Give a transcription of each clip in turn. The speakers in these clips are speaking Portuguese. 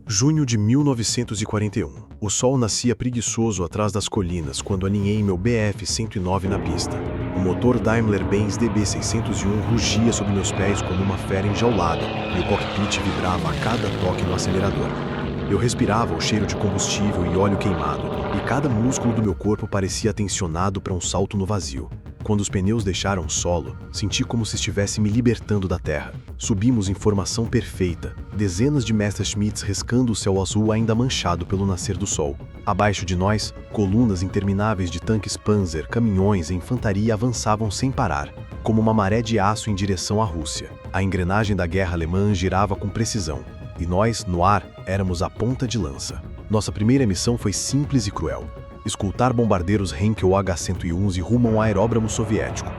Junho de 1941. O sol nascia preguiçoso atrás das colinas quando alinhei meu BF-109 na pista. O motor Daimler-Benz DB601 rugia sob meus pés como uma fera enjaulada e o cockpit vibrava a cada toque no acelerador. Eu respirava o cheiro de combustível e óleo queimado, e cada músculo do meu corpo parecia tensionado para um salto no vazio. Quando os pneus deixaram o solo, senti como se estivesse me libertando da terra. Subimos em formação perfeita, dezenas de Messerschmitts riscando o céu azul ainda manchado pelo nascer do sol. Abaixo de nós, colunas intermináveis de tanques Panzer, caminhões e infantaria avançavam sem parar, como uma maré de aço em direção à Rússia. A engrenagem da guerra alemã girava com precisão, e nós, no ar, éramos a ponta de lança. Nossa primeira missão foi simples e cruel: escoltar bombardeiros Henkel H-111 rumo a um aeródromo soviético.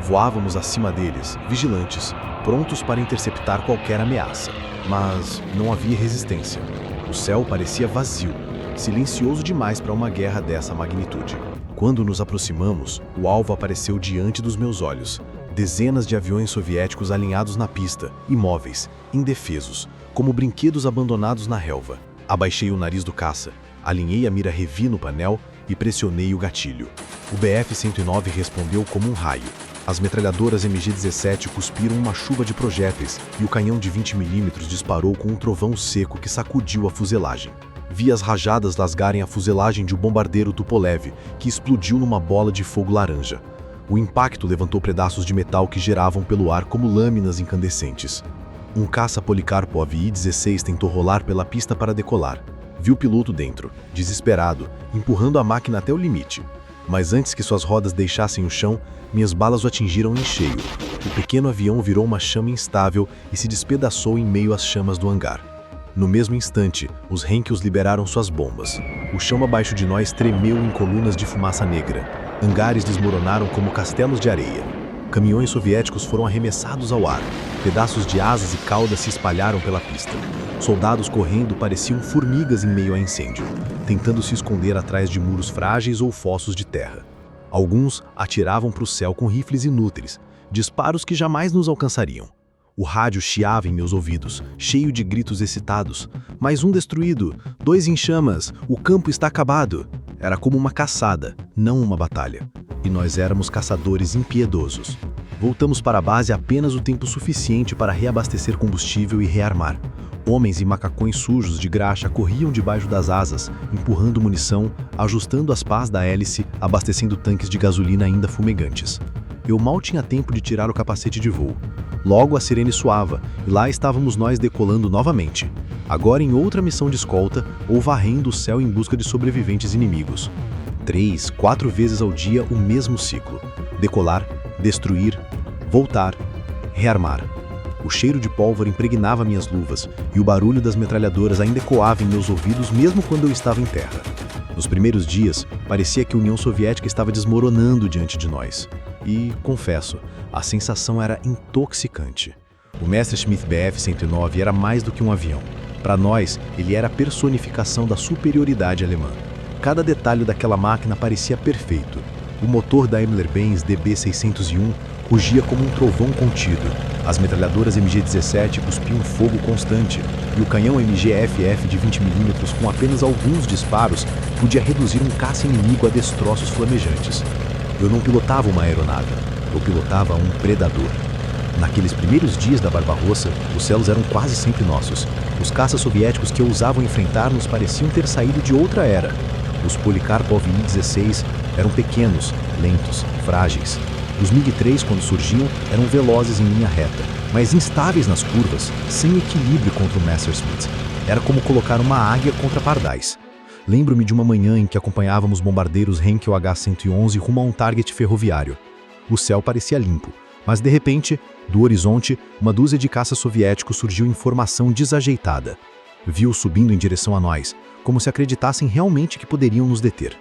Voávamos acima deles, vigilantes, prontos para interceptar qualquer ameaça. Mas não havia resistência. O céu parecia vazio, silencioso demais para uma guerra dessa magnitude. Quando nos aproximamos, o alvo apareceu diante dos meus olhos. Dezenas de aviões soviéticos alinhados na pista, imóveis, indefesos, como brinquedos abandonados na relva. Abaixei o nariz do caça, alinhei a mira Revi no painel e pressionei o gatilho. O BF-109 respondeu como um raio. As metralhadoras MG-17 cuspiram uma chuva de projéteis e o canhão de 20 mm disparou com um trovão seco que sacudiu a fuselagem. Vi as rajadas rasgarem a fuselagem de um bombardeiro Tupolev, que explodiu numa bola de fogo laranja. O impacto levantou pedaços de metal que giravam pelo ar como lâminas incandescentes. Um caça Policarpo AVI-16 tentou rolar pela pista para decolar. Vi o piloto dentro, desesperado, empurrando a máquina até o limite. Mas antes que suas rodas deixassem o chão, minhas balas o atingiram em cheio. O pequeno avião virou uma chama instável e se despedaçou em meio às chamas do hangar. No mesmo instante, os Henkels liberaram suas bombas. O chão abaixo de nós tremeu em colunas de fumaça negra. Hangares desmoronaram como castelos de areia. Caminhões soviéticos foram arremessados ao ar. Pedaços de asas e caudas se espalharam pela pista. Soldados correndo pareciam formigas em meio a incêndio, tentando se esconder atrás de muros frágeis ou fossos de terra. Alguns atiravam para o céu com rifles inúteis, disparos que jamais nos alcançariam. O rádio chiava em meus ouvidos, cheio de gritos excitados. Mais um destruído, 2 em chamas, o campo está acabado. Era como uma caçada, não uma batalha. E nós éramos caçadores impiedosos. Voltamos para a base apenas o tempo suficiente para reabastecer combustível e rearmar. Homens e macacões sujos de graxa corriam debaixo das asas, empurrando munição, ajustando as pás da hélice, abastecendo tanques de gasolina ainda fumegantes. Eu mal tinha tempo de tirar o capacete de voo. Logo a sirene soava, e lá estávamos nós decolando novamente, agora em outra missão de escolta ou varrendo o céu em busca de sobreviventes inimigos. 3, 4 vezes ao dia o mesmo ciclo: decolar, destruir, voltar, rearmar. O cheiro de pólvora impregnava minhas luvas e o barulho das metralhadoras ainda ecoava em meus ouvidos mesmo quando eu estava em terra. Nos primeiros dias, parecia que a União Soviética estava desmoronando diante de nós. E, confesso, a sensação era intoxicante. O Messerschmitt Bf-109 era mais do que um avião. Para nós, ele era a personificação da superioridade alemã. Cada detalhe daquela máquina parecia perfeito. O motor Daimler-Benz DB601 rugia como um trovão contido. As metralhadoras MG-17 cuspiam fogo constante, e o canhão MG-FF de 20 mm com apenas alguns disparos podia reduzir um caça inimigo a destroços flamejantes. Eu não pilotava uma aeronave, eu pilotava um predador. Naqueles primeiros dias da Barbarossa, os céus eram quase sempre nossos. Os caças soviéticos que ousavam enfrentar-nos pareciam ter saído de outra era. Os Policarpo AVI-16 eram pequenos, lentos, frágeis. Os MiG-3, quando surgiam, eram velozes em linha reta, mas instáveis nas curvas, sem equilíbrio contra o Messerschmitt. Era como colocar uma águia contra pardais. Lembro-me de uma manhã em que acompanhávamos bombardeiros Henkel H-111 rumo a um target ferroviário. O céu parecia limpo, mas de repente, do horizonte, uma dúzia de caças soviéticos surgiu em formação desajeitada. Vi-os subindo em direção a nós, como se acreditassem realmente que poderiam nos deter.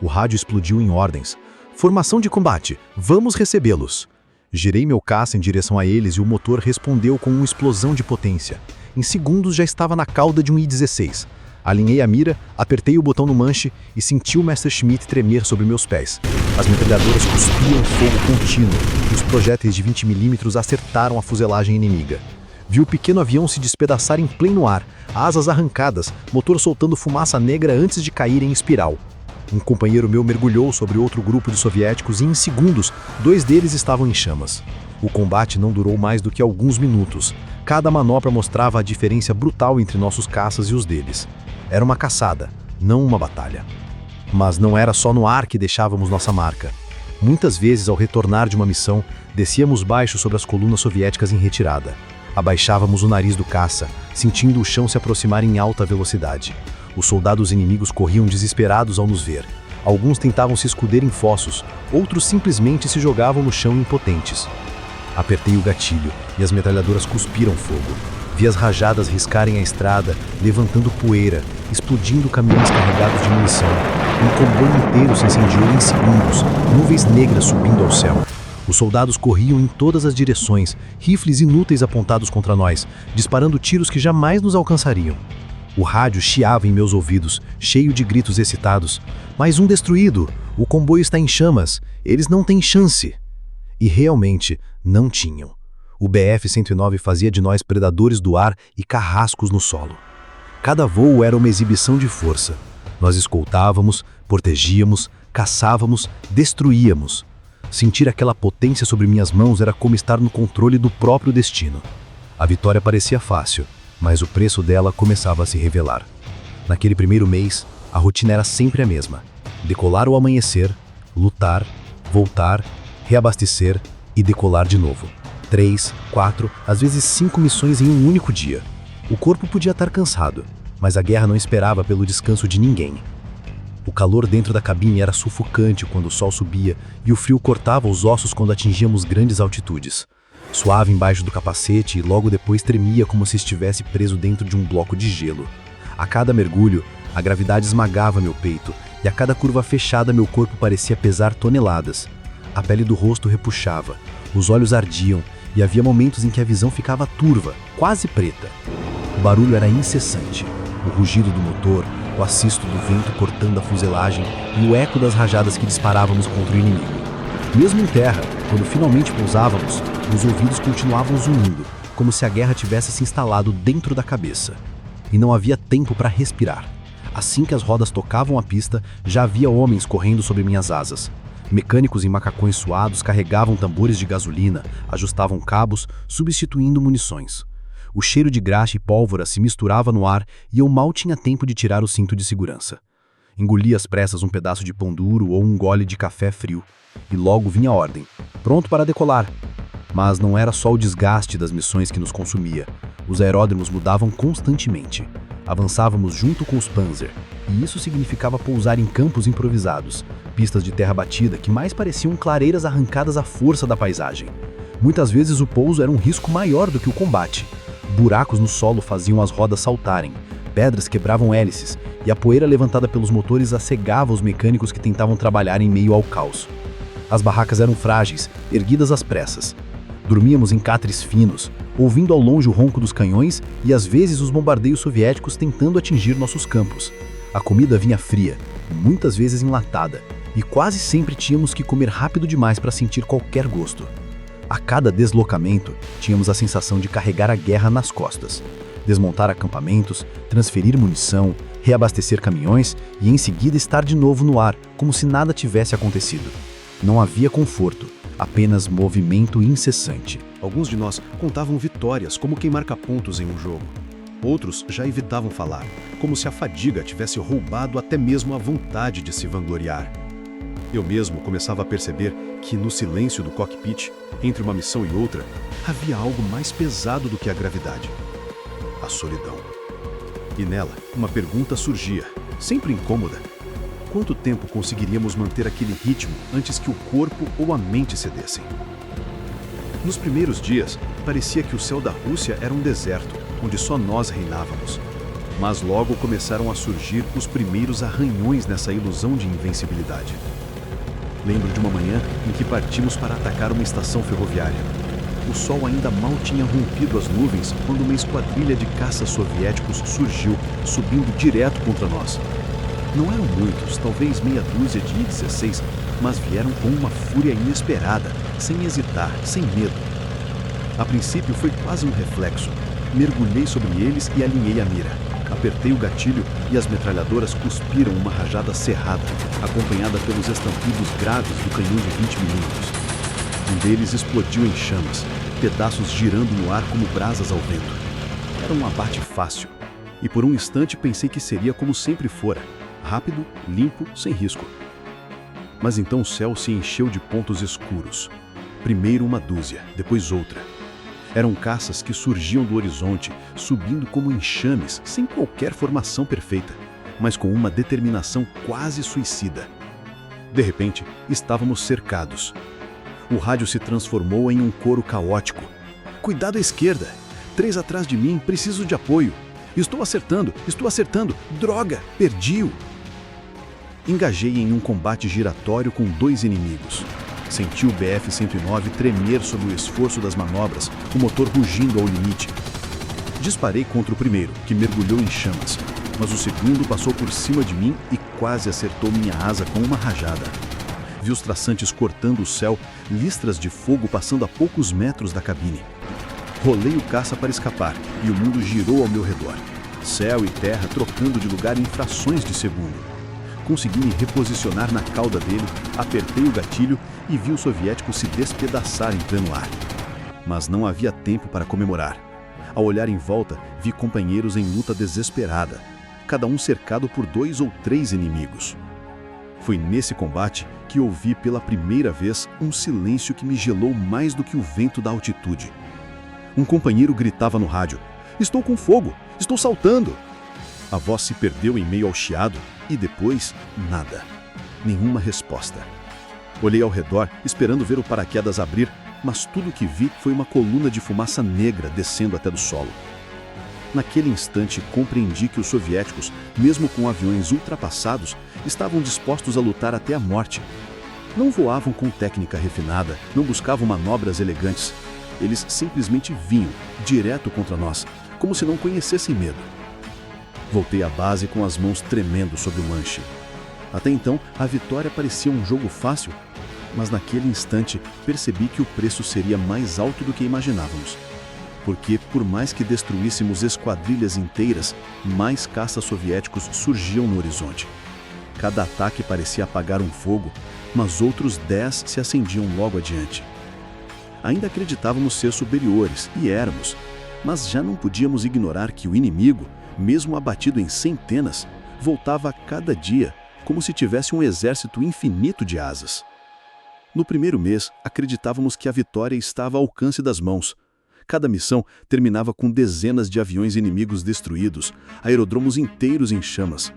O rádio explodiu em ordens. Formação de combate, vamos recebê-los. Girei meu caça em direção a eles e o motor respondeu com uma explosão de potência. Em segundos já estava na cauda de um I-16. Alinhei a mira, apertei o botão no manche e senti o Messerschmitt tremer sobre meus pés. As metralhadoras cuspiam fogo contínuo e os projéteis de 20 mm acertaram a fuselagem inimiga. Vi o pequeno avião se despedaçar em pleno ar, asas arrancadas, motor soltando fumaça negra antes de cair em espiral. Um companheiro meu mergulhou sobre outro grupo de soviéticos e, em segundos, 2 deles estavam em chamas. O combate não durou mais do que alguns minutos. Cada manopla mostrava a diferença brutal entre nossos caças e os deles. Era uma caçada, não uma batalha. Mas não era só no ar que deixávamos nossa marca. Muitas vezes, ao retornar de uma missão, descíamos baixo sobre as colunas soviéticas em retirada. Abaixávamos o nariz do caça, sentindo o chão se aproximar em alta velocidade. Os soldados inimigos corriam desesperados ao nos ver. Alguns tentavam se esconder em fossos, outros simplesmente se jogavam no chão impotentes. Apertei o gatilho e as metralhadoras cuspiram fogo. Vi as rajadas riscarem a estrada, levantando poeira, explodindo caminhões carregados de munição. Um comboio inteiro se incendiou em segundos, nuvens negras subindo ao céu. Os soldados corriam em todas as direções, rifles inúteis apontados contra nós, disparando tiros que jamais nos alcançariam. O rádio chiava em meus ouvidos, cheio de gritos excitados. Mais um destruído! O comboio está em chamas! Eles não têm chance! E realmente, não tinham. O BF-109 fazia de nós predadores do ar e carrascos no solo. Cada voo era uma exibição de força. Nós escoltávamos, protegíamos, caçávamos, destruíamos. Sentir aquela potência sobre minhas mãos era como estar no controle do próprio destino. A vitória parecia fácil, mas o preço dela começava a se revelar. Naquele primeiro mês, a rotina era sempre a mesma. Decolar ao amanhecer, lutar, voltar, reabastecer e decolar de novo. 3, 4, às vezes 5 missões em um único dia. O corpo podia estar cansado, mas a guerra não esperava pelo descanso de ninguém. O calor dentro da cabine era sufocante quando o sol subia e o frio cortava os ossos quando atingíamos grandes altitudes. Suava embaixo do capacete e logo depois tremia como se estivesse preso dentro de um bloco de gelo. A cada mergulho, a gravidade esmagava meu peito e a cada curva fechada meu corpo parecia pesar toneladas. A pele do rosto repuxava, os olhos ardiam e havia momentos em que a visão ficava turva, quase preta. O barulho era incessante. O rugido do motor, o assisto do vento cortando a fuselagem e o eco das rajadas que disparávamos contra o inimigo. Mesmo em terra, quando finalmente pousávamos, os ouvidos continuavam zunindo, como se a guerra tivesse se instalado dentro da cabeça. E não havia tempo para respirar. Assim que as rodas tocavam a pista, já havia homens correndo sobre minhas asas. Mecânicos em macacões suados carregavam tambores de gasolina, ajustavam cabos, substituindo munições. O cheiro de graxa e pólvora se misturava no ar e eu mal tinha tempo de tirar o cinto de segurança. Engoli às pressas um pedaço de pão duro ou um gole de café frio. E logo vinha a ordem. Pronto para decolar. Mas não era só o desgaste das missões que nos consumia. Os aeródromos mudavam constantemente. Avançávamos junto com os Panzer. E isso significava pousar em campos improvisados. Pistas de terra batida que mais pareciam clareiras arrancadas à força da paisagem. Muitas vezes o pouso era um risco maior do que o combate. Buracos no solo faziam as rodas saltarem, pedras quebravam hélices e a poeira levantada pelos motores acegava os mecânicos que tentavam trabalhar em meio ao caos. As barracas eram frágeis, erguidas às pressas. Dormíamos em cátres finos, ouvindo ao longe o ronco dos canhões e às vezes os bombardeios soviéticos tentando atingir nossos campos. A comida vinha fria, muitas vezes enlatada, e quase sempre tínhamos que comer rápido demais para sentir qualquer gosto. A cada deslocamento, tínhamos a sensação de carregar a guerra nas costas. Desmontar acampamentos, transferir munição, reabastecer caminhões e em seguida estar de novo no ar, como se nada tivesse acontecido. Não havia conforto, apenas movimento incessante. Alguns de nós contavam vitórias como quem marca pontos em um jogo. Outros já evitavam falar, como se a fadiga tivesse roubado até mesmo a vontade de se vangloriar. Eu mesmo começava a perceber que no silêncio do cockpit, entre uma missão e outra, havia algo mais pesado do que a gravidade: a solidão. E nela, uma pergunta surgia, sempre incômoda: quanto tempo conseguiríamos manter aquele ritmo antes que o corpo ou a mente cedessem? Nos primeiros dias, parecia que o céu da Rússia era um deserto, onde só nós reinávamos. Mas logo começaram a surgir os primeiros arranhões nessa ilusão de invencibilidade. Lembro de uma manhã em que partimos para atacar uma estação ferroviária. O sol ainda mal tinha rompido as nuvens quando uma esquadrilha de caças soviéticos surgiu, subindo direto contra nós. Não eram muitos, talvez meia dúzia de I-16, mas vieram com uma fúria inesperada, sem hesitar, sem medo. A princípio foi quase um reflexo. Mergulhei sobre eles e alinhei a mira. Apertei o gatilho e as metralhadoras cuspiram uma rajada cerrada, acompanhada pelos estampidos graves do canhão de 20 milímetros. Um deles explodiu em chamas, pedaços girando no ar como brasas ao vento. Era um abate fácil, e por um instante pensei que seria como sempre fora, rápido, limpo, sem risco. Mas então o céu se encheu de pontos escuros. Primeiro uma dúzia, depois outra. Eram caças que surgiam do horizonte, subindo como enxames, sem qualquer formação perfeita, mas com uma determinação quase suicida. De repente, estávamos cercados. O rádio se transformou em um coro caótico. Cuidado à esquerda! 3 atrás de mim, preciso de apoio. Estou acertando, droga, perdi-o! Engajei em um combate giratório com 2 inimigos. Senti o BF-109 tremer sob o esforço das manobras, o motor rugindo ao limite. Disparei contra o primeiro, que mergulhou em chamas, mas o segundo passou por cima de mim e quase acertou minha asa com uma rajada. Vi os traçantes cortando o céu, listras de fogo passando a poucos metros da cabine. Rolei o caça para escapar e o mundo girou ao meu redor. Céu e terra trocando de lugar em frações de segundo. Consegui me reposicionar na cauda dele, apertei o gatilho e vi o soviético se despedaçar em pleno ar. Mas não havia tempo para comemorar. Ao olhar em volta, vi companheiros em luta desesperada, cada um cercado por 2 ou 3 inimigos. Foi nesse combate que ouvi pela primeira vez um silêncio que me gelou mais do que o vento da altitude. Um companheiro gritava no rádio: "Estou com fogo! Estou saltando!" A voz se perdeu em meio ao chiado e depois, nada. Nenhuma resposta. Olhei ao redor, esperando ver o paraquedas abrir, mas tudo que vi foi uma coluna de fumaça negra descendo até do solo. Naquele instante, compreendi que os soviéticos, mesmo com aviões ultrapassados, estavam dispostos a lutar até a morte. Não voavam com técnica refinada, não buscavam manobras elegantes. Eles simplesmente vinham, direto contra nós, como se não conhecessem medo. Voltei à base com as mãos tremendo sob o manche. Até então, a vitória parecia um jogo fácil, mas naquele instante percebi que o preço seria mais alto do que imaginávamos. Porque, por mais que destruíssemos esquadrilhas inteiras, mais caças soviéticos surgiam no horizonte. Cada ataque parecia apagar um fogo, mas outros 10 se acendiam logo adiante. Ainda acreditávamos ser superiores, e éramos, mas já não podíamos ignorar que o inimigo, mesmo abatido em centenas, voltava a cada dia, como se tivesse um exército infinito de asas. No primeiro mês, acreditávamos que a vitória estava ao alcance das mãos. Cada missão terminava com dezenas de aviões inimigos destruídos, aerodromos inteiros em chamas.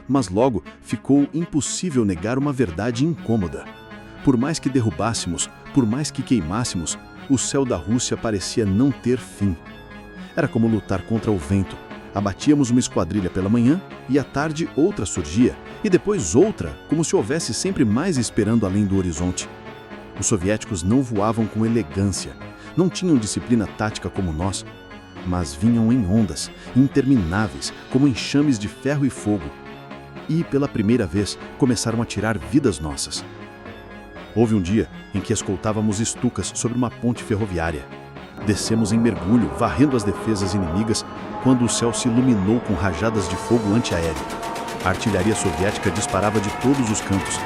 Mas logo ficou impossível negar uma verdade incômoda. Por mais que derrubássemos, por mais que queimássemos, o céu da Rússia parecia não ter fim. Era como lutar contra o vento. Abatíamos uma esquadrilha pela manhã e à tarde outra surgia, e depois outra, como se houvesse sempre mais esperando além do horizonte. Os soviéticos não voavam com elegância, não tinham disciplina tática como nós, mas vinham em ondas, intermináveis, como enxames de ferro e fogo. E, pela primeira vez, começaram a tirar vidas nossas. Houve um dia em que escoltávamos Stukas sobre uma ponte ferroviária. Descemos em mergulho, varrendo as defesas inimigas, quando o céu se iluminou com rajadas de fogo antiaéreo. A artilharia soviética disparava de todos os cantos.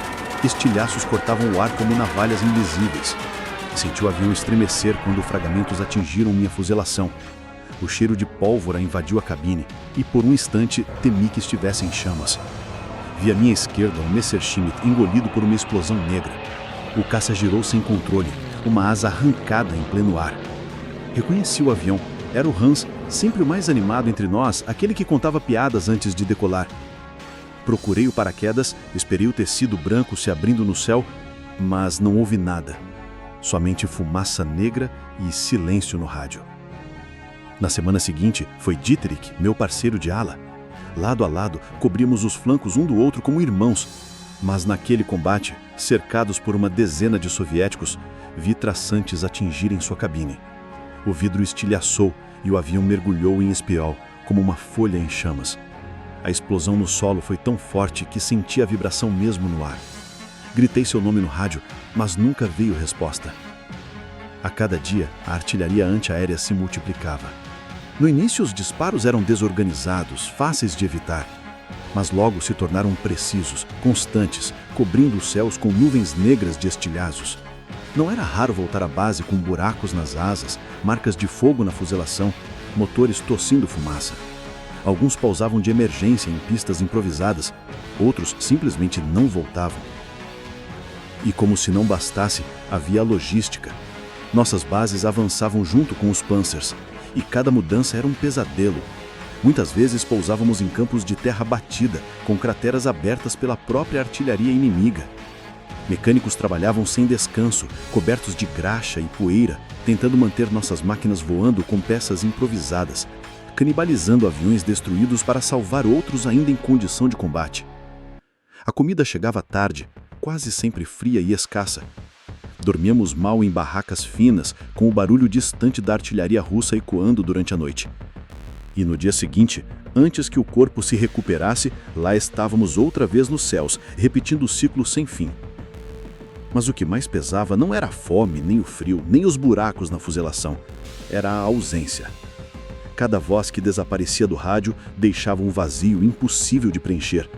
Estilhaços cortavam o ar como navalhas invisíveis. Senti o avião estremecer quando fragmentos atingiram minha fuzelação. O cheiro de pólvora invadiu a cabine e, por um instante, temi que estivesse em chamas. Vi à minha esquerda um Messerschmitt engolido por uma explosão negra. O caça girou sem controle, uma asa arrancada em pleno ar. Reconheci o avião. Era o Hans, sempre o mais animado entre nós, aquele que contava piadas antes de decolar. Procurei o paraquedas, esperei o tecido branco se abrindo no céu, mas não houve nada. Somente fumaça negra e silêncio no rádio. Na semana seguinte, foi Dietrich, meu parceiro de ala. Lado a lado, cobrimos os flancos um do outro como irmãos. Mas naquele combate, cercados por uma dezena de soviéticos, vi traçantes atingirem sua cabine. O vidro estilhaçou e o avião mergulhou em espiol, como uma folha em chamas. A explosão no solo foi tão forte que senti a vibração mesmo no ar. Gritei seu nome no rádio, mas nunca veio resposta. A cada dia, a artilharia antiaérea se multiplicava. No início, os disparos eram desorganizados, fáceis de evitar, mas logo se tornaram precisos, constantes, cobrindo os céus com nuvens negras de estilhaços. Não era raro voltar à base com buracos nas asas, marcas de fogo na fuzelação, motores tossindo fumaça. Alguns pousavam de emergência em pistas improvisadas, outros simplesmente não voltavam. E como se não bastasse, havia a logística. Nossas bases avançavam junto com os Panzers, e cada mudança era um pesadelo. Muitas vezes pousávamos em campos de terra batida, com crateras abertas pela própria artilharia inimiga. Mecânicos trabalhavam sem descanso, cobertos de graxa e poeira, tentando manter nossas máquinas voando com peças improvisadas, canibalizando aviões destruídos para salvar outros ainda em condição de combate. A comida chegava tarde, quase sempre fria e escassa. Dormíamos mal em barracas finas, com o barulho distante da artilharia russa ecoando durante a noite. E no dia seguinte, antes que o corpo se recuperasse, lá estávamos outra vez nos céus, repetindo o ciclo sem fim. Mas o que mais pesava não era a fome, nem o frio, nem os buracos na fuzelação. Era a ausência. Cada voz que desaparecia do rádio deixava um vazio impossível de preencher.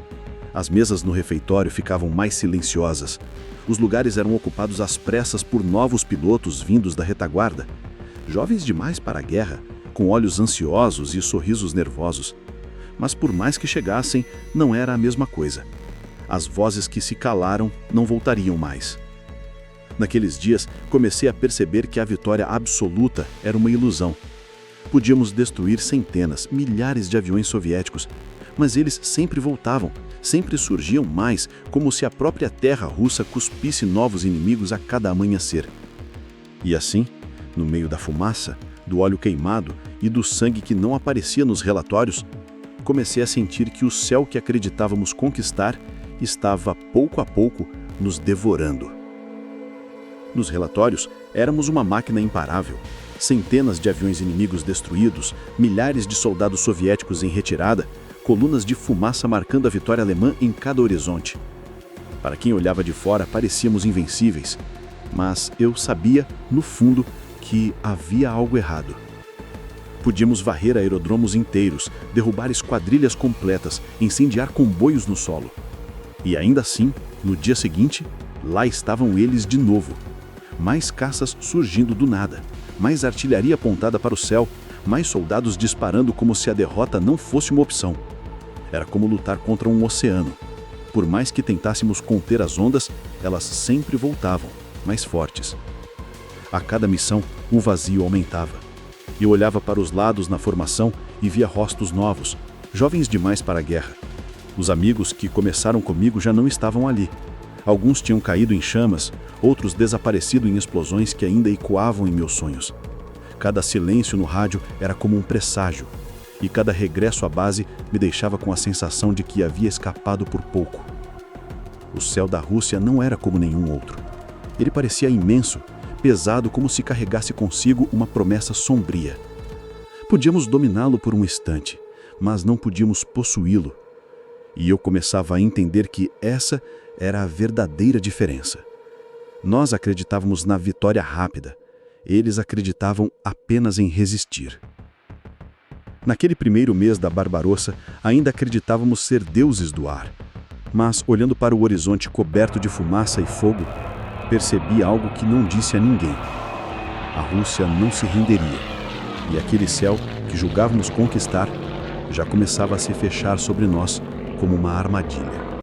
As mesas no refeitório ficavam mais silenciosas. Os lugares eram ocupados às pressas por novos pilotos vindos da retaguarda. Jovens demais para a guerra, com olhos ansiosos e sorrisos nervosos. Mas por mais que chegassem, não era a mesma coisa. As vozes que se calaram não voltariam mais. Naqueles dias, comecei a perceber que a vitória absoluta era uma ilusão. Podíamos destruir centenas, milhares de aviões soviéticos, mas eles sempre voltavam, sempre surgiam mais, como se a própria terra russa cuspisse novos inimigos a cada amanhecer. E assim, no meio da fumaça, do óleo queimado e do sangue que não aparecia nos relatórios, comecei a sentir que o céu que acreditávamos conquistar estava, pouco a pouco, nos devorando. Nos relatórios, éramos uma máquina imparável. Centenas de aviões inimigos destruídos, milhares de soldados soviéticos em retirada, colunas de fumaça marcando a vitória alemã em cada horizonte. Para quem olhava de fora, parecíamos invencíveis. Mas eu sabia, no fundo, que havia algo errado. Podíamos varrer aerodromos inteiros, derrubar esquadrilhas completas, incendiar comboios no solo. E ainda assim, no dia seguinte, lá estavam eles de novo. Mais caças surgindo do nada, mais artilharia apontada para o céu, mais soldados disparando como se a derrota não fosse uma opção. Era como lutar contra um oceano. Por mais que tentássemos conter as ondas, elas sempre voltavam, mais fortes. A cada missão, o vazio aumentava. Eu olhava para os lados na formação e via rostos novos, jovens demais para a guerra. Os amigos que começaram comigo já não estavam ali. Alguns tinham caído em chamas, outros desaparecido em explosões que ainda ecoavam em meus sonhos. Cada silêncio no rádio era como um presságio, e cada regresso à base me deixava com a sensação de que havia escapado por pouco. O céu da Rússia não era como nenhum outro. Ele parecia imenso, pesado como se carregasse consigo uma promessa sombria. Podíamos dominá-lo por um instante, mas não podíamos possuí-lo. E eu começava a entender que essa era a verdadeira diferença. Nós acreditávamos na vitória rápida. Eles acreditavam apenas em resistir. Naquele primeiro mês da Barbarossa, ainda acreditávamos ser deuses do ar. Mas, olhando para o horizonte coberto de fumaça e fogo, percebi algo que não disse a ninguém. A Rússia não se renderia. E aquele céu que julgávamos conquistar já começava a se fechar sobre nós como uma armadilha.